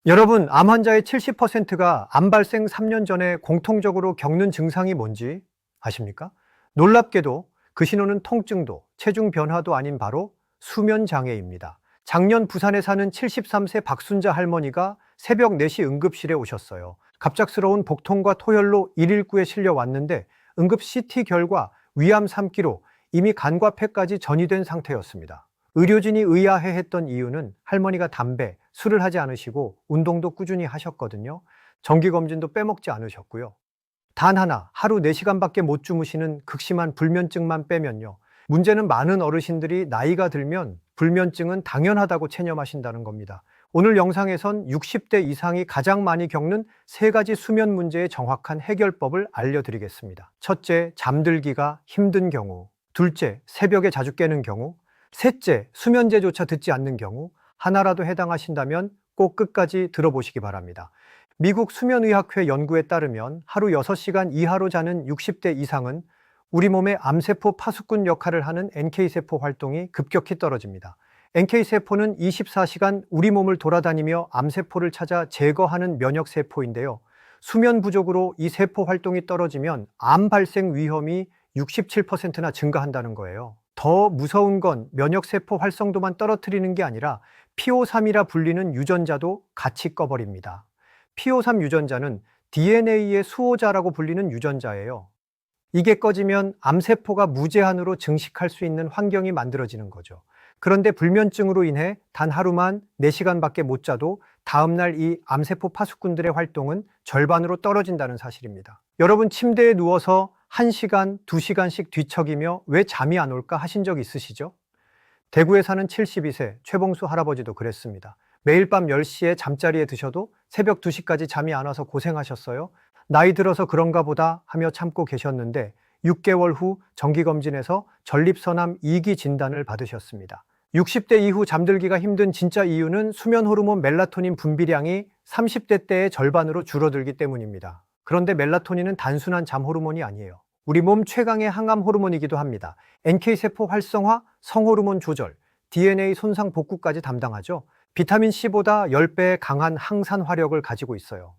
여러분, 암 환자의 70%가 암 발생 3년 전에 공통적으로 겪는 증상이 뭔지 아십니까? 놀랍게도 그 신호는 통증도 체중 변화도 아닌 바로 수면 장애입니다. 작년 부산에 사는 73세 박순자 할머니가 새벽 4시 응급실에 오셨어요. 갑작스러운 복통과 토혈로 119에 실려 왔는데 응급 CT 결과 위암 3kg, 이미 간과 폐까지 전이된 상태였습니다. 의료진이 의아해했던 이유는 할머니가 담배, 술을 하지 않으시고 운동도 꾸준히 하셨거든요. 정기검진도 빼먹지 않으셨고요. 단 하나, 하루 4시간밖에 못 주무시는 극심한 불면증만 빼면요. 문제는 많은 어르신들이 나이가 들면 불면증은 당연하다고 체념하신다는 겁니다. 오늘 영상에선 60대 이상이 가장 많이 겪는 3가지 수면 문제의 정확한 해결법을 알려드리겠습니다. 첫째, 잠들기가 힘든 경우. 둘째, 새벽에 자주 깨는 경우. 셋째, 수면제조차 듣지 않는 경우. 하나라도 해당하신다면 꼭 끝까지 들어보시기 바랍니다. 미국 수면의학회 연구에 따르면 하루 6시간 이하로 자는 60대 이상은 우리 몸의 암세포 파수꾼 역할을 하는 NK세포 활동이 급격히 떨어집니다. NK세포는 24시간 우리 몸을 돌아다니며 암세포를 찾아 제거하는 면역세포인데요. 수면 부족으로 이 세포 활동이 떨어지면 암 발생 위험이 67%나 증가한다는 거예요. 더 무서운 건 면역세포 활성도만 떨어뜨리는 게 아니라 P53이라 불리는 유전자도 같이 꺼버립니다. P53 유전자는 DNA의 수호자라고 불리는 유전자예요. 이게 꺼지면 암세포가 무제한으로 증식할 수 있는 환경이 만들어지는 거죠. 그런데 불면증으로 인해 단 하루만 4시간밖에 못 자도 다음날 이 암세포 파수꾼들의 활동은 절반으로 떨어진다는 사실입니다. 여러분, 침대에 누워서 1시간, 2시간씩 뒤척이며 왜 잠이 안 올까 하신 적 있으시죠? 대구에 사는 72세 최봉수 할아버지도 그랬습니다. 매일 밤 10시에 잠자리에 드셔도 새벽 2시까지 잠이 안 와서 고생하셨어요. 나이 들어서 그런가 보다 하며 참고 계셨는데 6개월 후 정기검진에서 전립선암 2기 진단을 받으셨습니다. 60대 이후 잠들기가 힘든 진짜 이유는 수면 호르몬 멜라토닌 분비량이 30대 때의 절반으로 줄어들기 때문입니다. 그런데 멜라토닌은 단순한 잠 호르몬이 아니에요. 우리 몸 최강의 항암 호르몬이기도 합니다. NK세포 활성화, 성호르몬 조절, DNA 손상 복구까지 담당하죠. 비타민C보다 10배 강한 항산 화력을 가지고 있어요.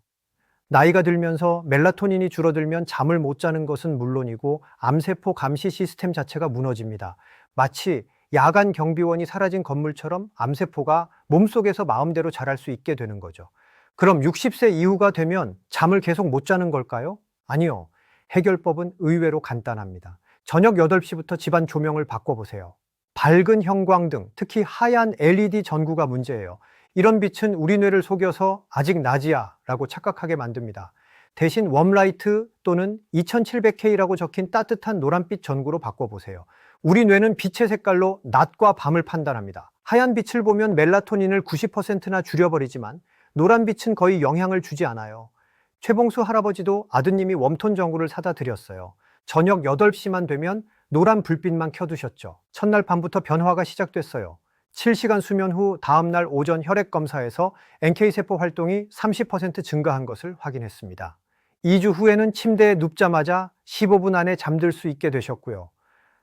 나이가 들면서 멜라토닌이 줄어들면 잠을 못 자는 것은 물론이고 암세포 감시 시스템 자체가 무너집니다. 마치 야간 경비원이 사라진 건물처럼 암세포가 몸속에서 마음대로 자랄 수 있게 되는 거죠. 그럼 60세 이후가 되면 잠을 계속 못 자는 걸까요? 아니요. 해결법은 의외로 간단합니다. 저녁 8시부터 집안 조명을 바꿔보세요. 밝은 형광등, 특히 하얀 LED 전구가 문제예요. 이런 빛은 우리 뇌를 속여서 아직 낮이야 라고 착각하게 만듭니다. 대신 웜라이트 또는 2700K라고 적힌 따뜻한 노란빛 전구로 바꿔보세요. 우리 뇌는 빛의 색깔로 낮과 밤을 판단합니다. 하얀 빛을 보면 멜라토닌을 90%나 줄여버리지만 노란 빛은 거의 영향을 주지 않아요. 최봉수 할아버지도 아드님이 웜톤 전구를 사다 드렸어요. 저녁 8시만 되면 노란 불빛만 켜두셨죠. 첫날 밤부터 변화가 시작됐어요. 7시간 수면 후 다음날 오전 혈액 검사에서 NK세포 활동이 30% 증가한 것을 확인했습니다. 2주 후에는 침대에 눕자마자 15분 안에 잠들 수 있게 되셨고요.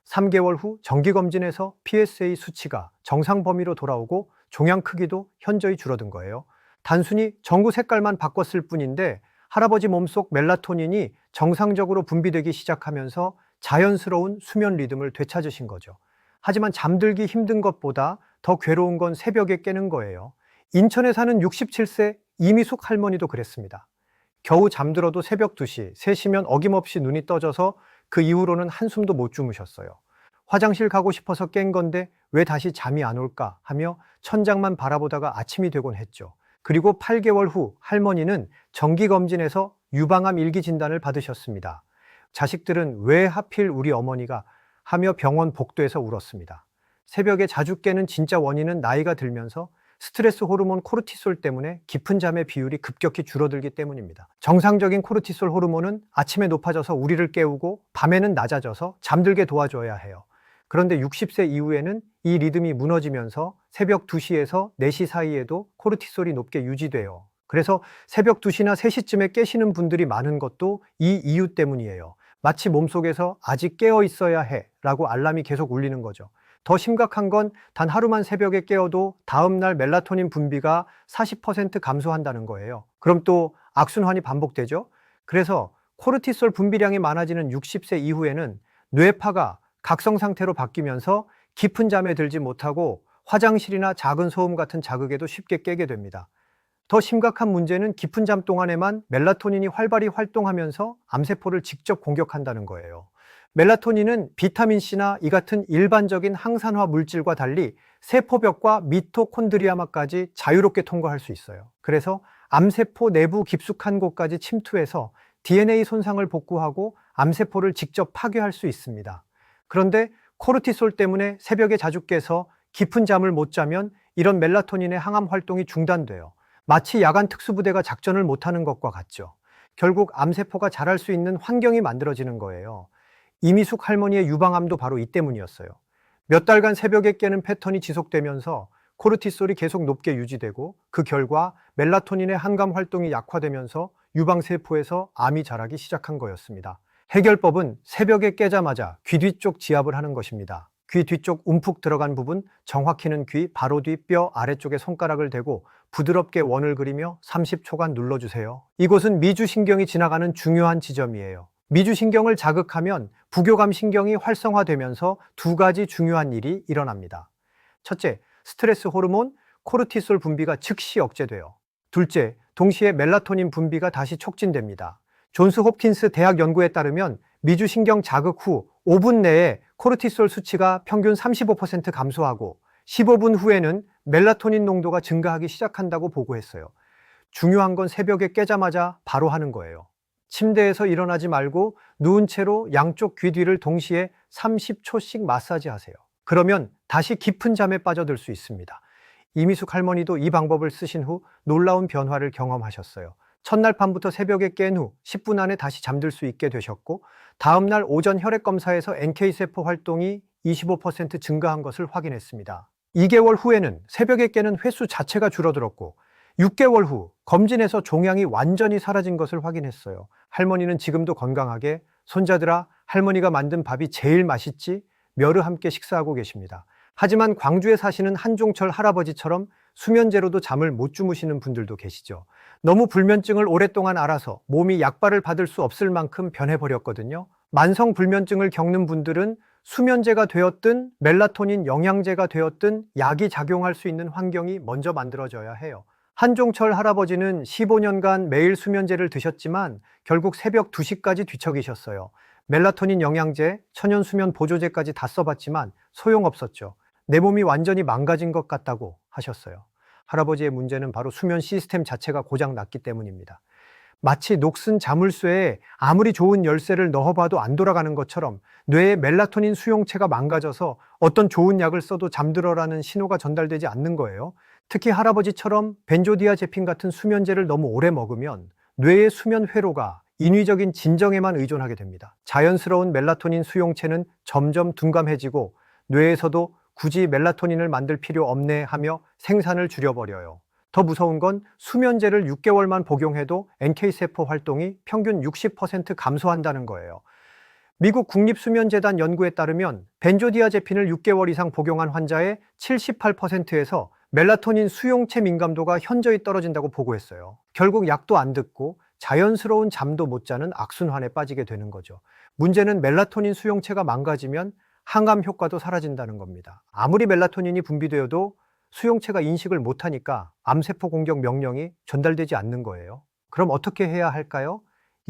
3개월 후 정기검진에서 PSA 수치가 정상 범위로 돌아오고 종양 크기도 현저히 줄어든 거예요. 단순히 전구 색깔만 바꿨을 뿐인데 할아버지 몸속 멜라토닌이 정상적으로 분비되기 시작하면서 자연스러운 수면 리듬을 되찾으신 거죠. 하지만 잠들기 힘든 것보다 더 괴로운 건 새벽에 깨는 거예요. 인천에 사는 67세 이미숙 할머니도 그랬습니다. 겨우 잠들어도 새벽 2시, 3시면 어김없이 눈이 떠져서 그 이후로는 한숨도 못 주무셨어요. 화장실 가고 싶어서 깬 건데 왜 다시 잠이 안 올까 하며 천장만 바라보다가 아침이 되곤 했죠. 그리고 8개월 후 할머니는 정기검진에서 유방암 1기 진단을 받으셨습니다. 자식들은 왜 하필 우리 어머니가 하며 병원 복도에서 울었습니다. 새벽에 자주 깨는 진짜 원인은 나이가 들면서 스트레스 호르몬 코르티솔 때문에 깊은 잠의 비율이 급격히 줄어들기 때문입니다. 정상적인 코르티솔 호르몬은 아침에 높아져서 우리를 깨우고 밤에는 낮아져서 잠들게 도와줘야 해요. 그런데 60세 이후에는 이 리듬이 무너지면서 새벽 2시에서 4시 사이에도 코르티솔이 높게 유지돼요. 그래서 새벽 2시나 3시쯤에 깨시는 분들이 많은 것도 이 이유 때문이에요. 마치 몸속에서 아직 깨어 있어야 해 라고 알람이 계속 울리는 거죠. 더 심각한 건 단 하루만 새벽에 깨어도 다음날 멜라토닌 분비가 40% 감소한다는 거예요. 그럼 또 악순환이 반복되죠? 그래서 코르티솔 분비량이 많아지는 60세 이후에는 뇌파가 각성 상태로 바뀌면서 깊은 잠에 들지 못하고 화장실이나 작은 소음 같은 자극에도 쉽게 깨게 됩니다. 더 심각한 문제는 깊은 잠 동안에만 멜라토닌이 활발히 활동하면서 암세포를 직접 공격한다는 거예요. 멜라토닌은 비타민C나 이 같은 일반적인 항산화 물질과 달리 세포벽과 미토콘드리아마까지 자유롭게 통과할 수 있어요. 그래서 암세포 내부 깊숙한 곳까지 침투해서 DNA 손상을 복구하고 암세포를 직접 파괴할 수 있습니다. 그런데 코르티솔 때문에 새벽에 자주 깨서 깊은 잠을 못 자면 이런 멜라토닌의 항암 활동이 중단돼요. 마치 야간 특수부대가 작전을 못하는 것과 같죠. 결국 암세포가 자랄 수 있는 환경이 만들어지는 거예요. 이미숙 할머니의 유방암도 바로 이 때문이었어요. 몇 달간 새벽에 깨는 패턴이 지속되면서 코르티솔이 계속 높게 유지되고 그 결과 멜라토닌의 항암 활동이 약화되면서 유방세포에서 암이 자라기 시작한 거였습니다. 해결법은 새벽에 깨자마자 귀 뒤쪽 지압을 하는 것입니다. 귀 뒤쪽 움푹 들어간 부분, 정확히는 귀 바로 뒤 뼈 아래쪽에 손가락을 대고 부드럽게 원을 그리며 30초간 눌러주세요. 이곳은 미주신경이 지나가는 중요한 지점이에요. 미주신경을 자극하면 부교감 신경이 활성화되면서 두 가지 중요한 일이 일어납니다. 첫째, 스트레스 호르몬 코르티솔 분비가 즉시 억제돼요. 둘째, 동시에 멜라토닌 분비가 다시 촉진됩니다. 존스 홉킨스 대학 연구에 따르면 미주신경 자극 후 5분 내에 코르티솔 수치가 평균 35% 감소하고 15분 후에는 멜라토닌 농도가 증가하기 시작한다고 보고했어요. 중요한 건 새벽에 깨자마자 바로 하는 거예요. 침대에서 일어나지 말고 누운 채로 양쪽 귀 뒤를 동시에 30초씩 마사지 하세요. 그러면 다시 깊은 잠에 빠져들 수 있습니다. 이미숙 할머니도 이 방법을 쓰신 후 놀라운 변화를 경험하셨어요. 첫날 밤부터 새벽에 깬 후 10분 안에 다시 잠들 수 있게 되셨고 다음날 오전 혈액 검사에서 NK세포 활동이 25% 증가한 것을 확인했습니다. 2개월 후에는 새벽에 깨는 횟수 자체가 줄어들었고 6개월 후 검진에서 종양이 완전히 사라진 것을 확인했어요. 할머니는 지금도 건강하게 손자들아 할머니가 만든 밥이 제일 맛있지? 멸을 함께 식사하고 계십니다. 하지만 광주에 사시는 한종철 할아버지처럼 수면제로도 잠을 못 주무시는 분들도 계시죠. 너무 불면증을 오랫동안 앓아서 몸이 약발을 받을 수 없을 만큼 변해버렸거든요. 만성 불면증을 겪는 분들은 수면제가 되었든 멜라토닌 영양제가 되었든 약이 작용할 수 있는 환경이 먼저 만들어져야 해요. 한종철 할아버지는 15년간 매일 수면제를 드셨지만 결국 새벽 2시까지 뒤척이셨어요. 멜라토닌 영양제, 천연수면 보조제까지 다 써봤지만 소용없었죠. 내 몸이 완전히 망가진 것 같다고 하셨어요. 할아버지의 문제는 바로 수면 시스템 자체가 고장 났기 때문입니다. 마치 녹슨 자물쇠에 아무리 좋은 열쇠를 넣어봐도 안 돌아가는 것처럼 뇌의 멜라토닌 수용체가 망가져서 어떤 좋은 약을 써도 잠들어라는 신호가 전달되지 않는 거예요. 특히 할아버지처럼 벤조디아제핀 같은 수면제를 너무 오래 먹으면 뇌의 수면 회로가 인위적인 진정에만 의존하게 됩니다. 자연스러운 멜라토닌 수용체는 점점 둔감해지고 뇌에서도 굳이 멜라토닌을 만들 필요 없네 하며 생산을 줄여버려요. 더 무서운 건 수면제를 6개월만 복용해도 NK세포 활동이 평균 60% 감소한다는 거예요. 미국 국립수면재단 연구에 따르면 벤조디아제핀을 6개월 이상 복용한 환자의 78%에서 멜라토닌 수용체 민감도가 현저히 떨어진다고 보고했어요. 결국 약도 안 듣고 자연스러운 잠도 못 자는 악순환에 빠지게 되는 거죠. 문제는 멜라토닌 수용체가 망가지면 항암 효과도 사라진다는 겁니다. 아무리 멜라토닌이 분비되어도 수용체가 인식을 못하니까 암세포 공격 명령이 전달되지 않는 거예요. 그럼 어떻게 해야 할까요?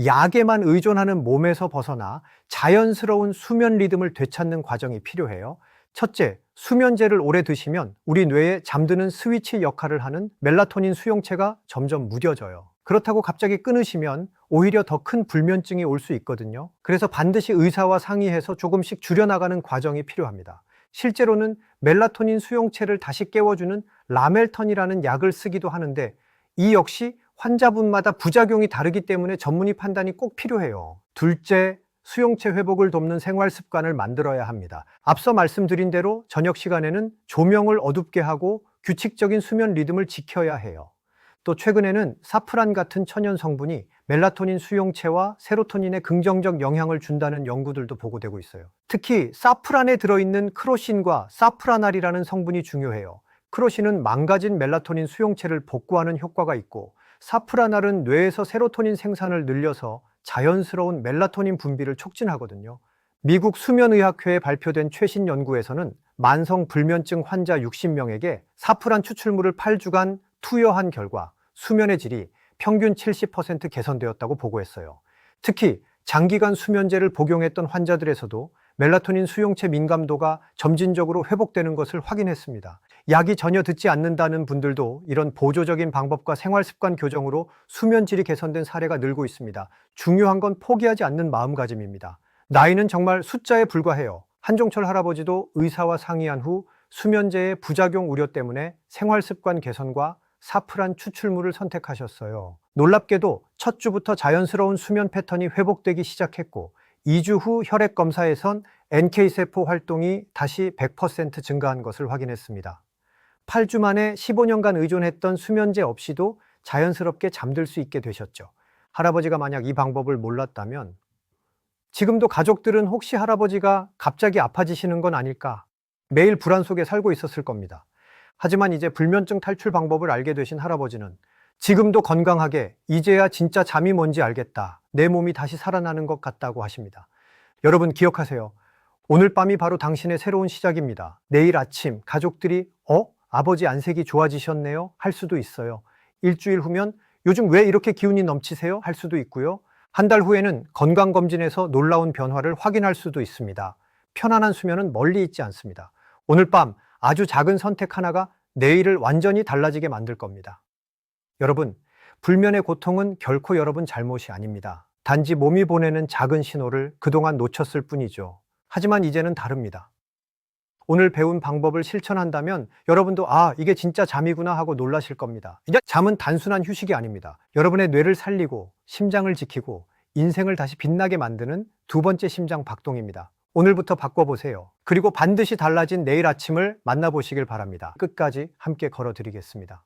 약에만 의존하는 몸에서 벗어나 자연스러운 수면 리듬을 되찾는 과정이 필요해요. 첫째, 수면제를 오래 드시면 우리 뇌에 잠드는 스위치 역할을 하는 멜라토닌 수용체가 점점 무뎌져요. 그렇다고 갑자기 끊으시면 오히려 더 큰 불면증이 올 수 있거든요. 그래서 반드시 의사와 상의해서 조금씩 줄여나가는 과정이 필요합니다. 실제로는 멜라토닌 수용체를 다시 깨워주는 라멜턴이라는 약을 쓰기도 하는데 이 역시 환자분마다 부작용이 다르기 때문에 전문의 판단이 꼭 필요해요. 둘째, 수용체 회복을 돕는 생활 습관을 만들어야 합니다. 앞서 말씀드린 대로 저녁 시간에는 조명을 어둡게 하고 규칙적인 수면 리듬을 지켜야 해요. 또 최근에는 사프란 같은 천연 성분이 멜라토닌 수용체와 세로토닌에 긍정적 영향을 준다는 연구들도 보고되고 있어요. 특히 사프란에 들어있는 크로신과 사프라날이라는 성분이 중요해요. 크로신은 망가진 멜라토닌 수용체를 복구하는 효과가 있고, 사프라날은 뇌에서 세로토닌 생산을 늘려서 자연스러운 멜라토닌 분비를 촉진하거든요. 미국 수면의학회에 발표된 최신 연구에서는 만성 불면증 환자 60명에게 사프란 추출물을 8주간 투여한 결과 수면의 질이 평균 70% 개선되었다고 보고했어요. 특히 장기간 수면제를 복용했던 환자들에서도 멜라토닌 수용체 민감도가 점진적으로 회복되는 것을 확인했습니다. 약이 전혀 듣지 않는다는 분들도 이런 보조적인 방법과 생활습관 교정으로 수면질이 개선된 사례가 늘고 있습니다. 중요한 건 포기하지 않는 마음가짐입니다. 나이는 정말 숫자에 불과해요. 한종철 할아버지도 의사와 상의한 후 수면제의 부작용 우려 때문에 생활습관 개선과 사프란 추출물을 선택하셨어요. 놀랍게도 첫 주부터 자연스러운 수면 패턴이 회복되기 시작했고, 2주 후 혈액 검사에선 NK세포 활동이 다시 100% 증가한 것을 확인했습니다. 8주 만에 15년간 의존했던 수면제 없이도 자연스럽게 잠들 수 있게 되셨죠. 할아버지가 만약 이 방법을 몰랐다면 지금도 가족들은 혹시 할아버지가 갑자기 아파지시는 건 아닐까, 매일 불안 속에 살고 있었을 겁니다. 하지만 이제 불면증 탈출 방법을 알게 되신 할아버지는 지금도 건강하게 이제야 진짜 잠이 뭔지 알겠다, 내 몸이 다시 살아나는 것 같다고 하십니다. 여러분 기억하세요. 오늘 밤이 바로 당신의 새로운 시작입니다. 내일 아침 가족들이 아버지 안색이 좋아지셨네요 할 수도 있어요. 일주일 후면 요즘 왜 이렇게 기운이 넘치세요 할 수도 있고요. 한 달 후에는 건강검진에서 놀라운 변화를 확인할 수도 있습니다. 편안한 수면은 멀리 있지 않습니다. 오늘 밤 아주 작은 선택 하나가 내일을 완전히 달라지게 만들 겁니다. 여러분, 불면의 고통은 결코 여러분 잘못이 아닙니다. 단지 몸이 보내는 작은 신호를 그동안 놓쳤을 뿐이죠. 하지만 이제는 다릅니다. 오늘 배운 방법을 실천한다면 여러분도 이게 진짜 잠이구나 하고 놀라실 겁니다. 이제 잠은 단순한 휴식이 아닙니다. 여러분의 뇌를 살리고 심장을 지키고 인생을 다시 빛나게 만드는 두 번째 심장 박동입니다. 오늘부터 바꿔보세요. 그리고 반드시 달라진 내일 아침을 만나보시길 바랍니다. 끝까지 함께 걸어드리겠습니다.